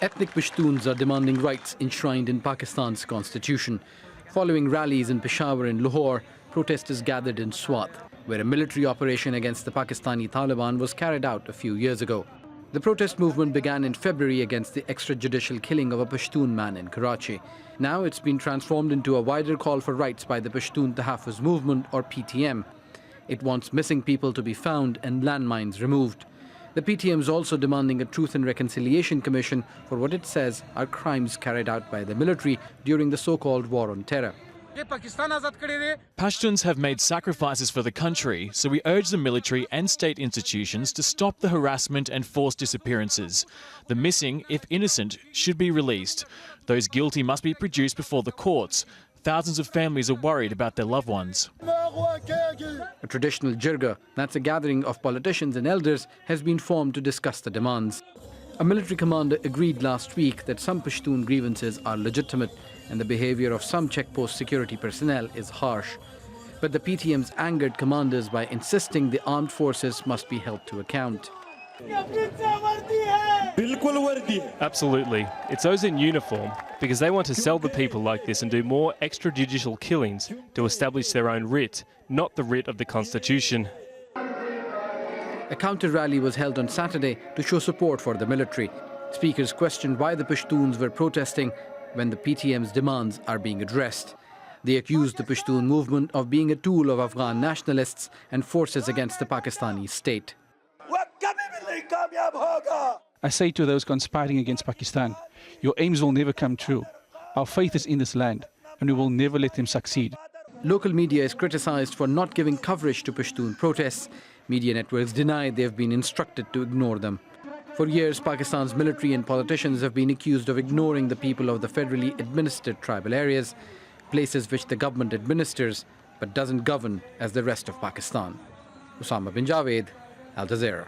Ethnic Pashtuns are demanding rights enshrined in Pakistan's constitution. Following rallies in Peshawar and Lahore, protesters gathered in Swat, where a military operation against the Pakistani Taliban was carried out a few years ago. The protest movement began in February against the extrajudicial killing of a Pashtun man in Karachi. Now it's been transformed into a wider call for rights by the Pashtun Tahaffuz movement, or PTM. It wants missing people to be found and landmines removed. The PTM is also demanding a Truth and Reconciliation Commission for what it says are crimes carried out by the military during the so-called war on terror. Pashtuns have made sacrifices for the country, so we urge the military and state institutions to stop the harassment and forced disappearances. The missing, if innocent, should be released. Those guilty must be produced before the courts. Thousands of families are worried about their loved ones. A traditional jirga, that's a gathering of politicians and elders, has been formed to discuss the demands. A military commander agreed last week that some Pashtun grievances are legitimate and the behavior of some checkpost security personnel is harsh. But the PTM's angered commanders by insisting the armed forces must be held to account. Absolutely. It's those in uniform, because they want to sell the people like this and do more extrajudicial killings to establish their own writ, not the writ of the Constitution. A counter-rally was held on Saturday to show support for the military. Speakers questioned why the Pashtuns were protesting when the PTM's demands are being addressed. They accused the Pashtun movement of being a tool of Afghan nationalists and forces against the Pakistani state. I say to those conspiring against Pakistan, your aims will never come true. Our faith is in this land, and we will never let them succeed. Local media is criticized for not giving coverage to Pashtun protests. Media networks deny they have been instructed to ignore them. For years, Pakistan's military and politicians have been accused of ignoring the people of the federally administered tribal areas, places which the government administers but doesn't govern as the rest of Pakistan. Osama bin Javaid, Al Jazeera.